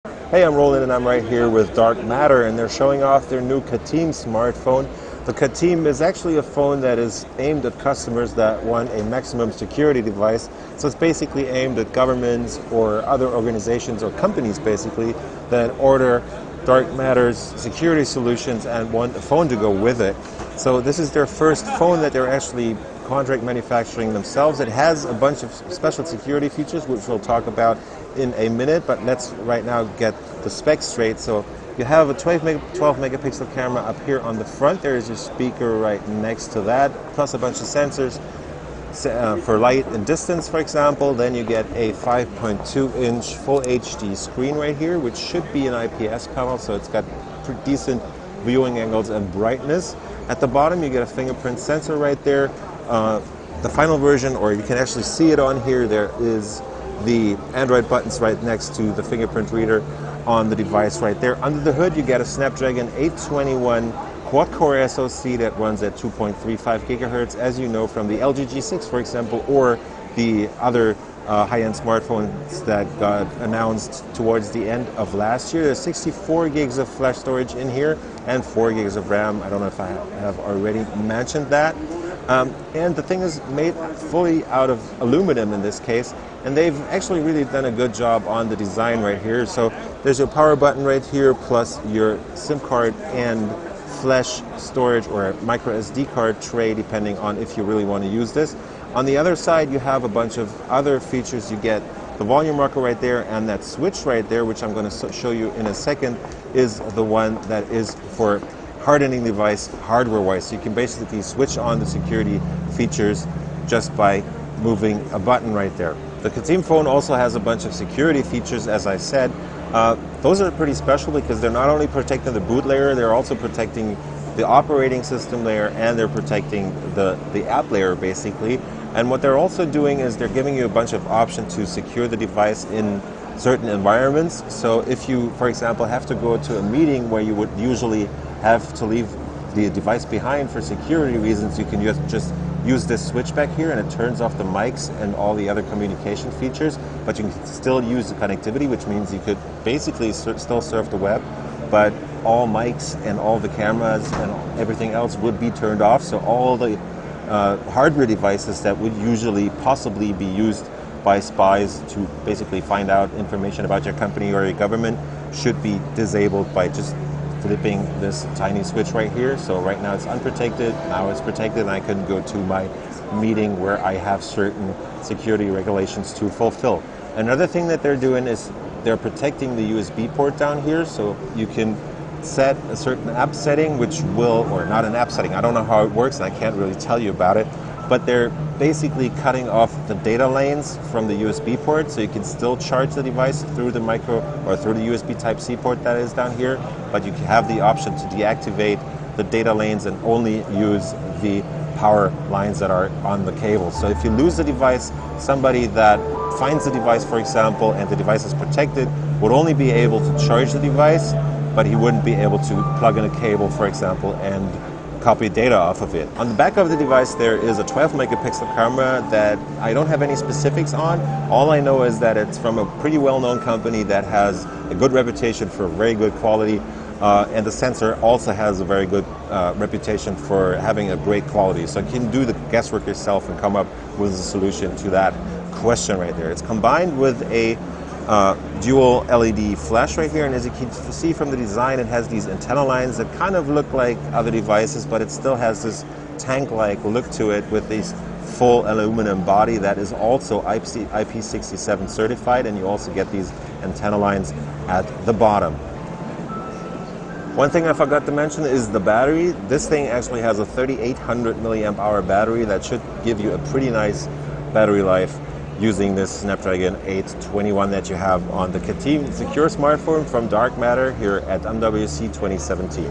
Hey, I'm Roland and I'm right here with Dark Matter, and they're showing off their new Katim smartphone. The Katim is actually a phone that is aimed at customers that want a maximum security device. So it's basically aimed at governments or other organizations or companies basically that order Dark Matter's security solutions and want a phone to go with it. So this is their first phone that they're actually contract manufacturing themselves. It has a bunch of special security features, which we'll talk about in a minute, but let's right now get the specs straight. So you have a 12 megapixel camera up here on the front. There is your speaker right next to that, plus a bunch of sensors for light and distance, for example. Then you get a 5.2-inch full HD screen right here, which should be an IPS panel, so it's got pretty decent viewing angles and brightness. At the bottom you get a fingerprint sensor right there. The final version, or you can actually see it on here, there is the Android buttons right next to the fingerprint reader on the device right there. Under the hood you get a Snapdragon 821 quad-core SoC that runs at 2.35 gigahertz, as you know from the LG G6, for example, or the other high-end smartphones that got announced towards the end of last year. There's 64 gigs of flash storage in here and 4 gigs of RAM. I don't know if I have already mentioned that. And the thing is made fully out of aluminum in this case, and they've actually really done a good job on the design right here. So there's your power button right here, plus your SIM card and flash storage or micro SD card tray, depending on if you really want to use this. On the other side you have a bunch of other features. You get the volume rocker right there, and that switch right there, which I'm going to show you in a second, is the one that is for hardening the device hardware-wise. So you can basically switch on the security features just by moving a button right there. The Katim phone also has a bunch of security features, as I said. Those are pretty special because they're not only protecting the boot layer, they're also protecting the operating system layer, and they're protecting the app layer basically. And what they're also doing is they're giving you a bunch of options to secure the device in certain environments. So if you, for example, have to go to a meeting where you would usually have to leave the device behind for security reasons, you can just use this switch back here, and it turns off the mics and all the other communication features, but you can still use the connectivity, which means you could basically still surf the web, but all mics and all the cameras and everything else would be turned off. So all the hardware devices that would usually possibly be used by spies to basically find out information about your company or your government should be disabled by just flipping this tiny switch right here. So right now it's unprotected, now it's protected, and I can go to my meeting where I have certain security regulations to fulfill. Another thing that they're doing is they're protecting the USB port down here, so you can set a certain app setting, which will, or not an app setting, I don't know how it works and I can't really tell you about it, but they're basically cutting off the data lanes from the USB port, so you can still charge the device through the micro or through the USB Type-C port that is down here, but you have the option to deactivate the data lanes and only use the power lines that are on the cable. So if you lose the device, somebody that finds the device, for example, and the device is protected, would only be able to charge the device, but he wouldn't be able to plug in a cable, for example, and copy data off of it. On the back of the device there is a 12 megapixel camera that I don't have any specifics on. All I know is that it's from a pretty well-known company that has a good reputation for very good quality, and the sensor also has a very good reputation for having a great quality. So you can do the guesswork yourself and come up with a solution to that question right there. It's combined with a dual LED flash right here, and as you can see from the design, it has these antenna lines that kind of look like other devices, but it still has this tank-like look to it with this full aluminum body that is also IP67 certified, and you also get these antenna lines at the bottom. One thing I forgot to mention is the battery. This thing actually has a 3800 milliamp hour battery that should give you a pretty nice battery life using this Snapdragon 821 that you have on the Katim secure smartphone from Dark Matter here at MWC 2017.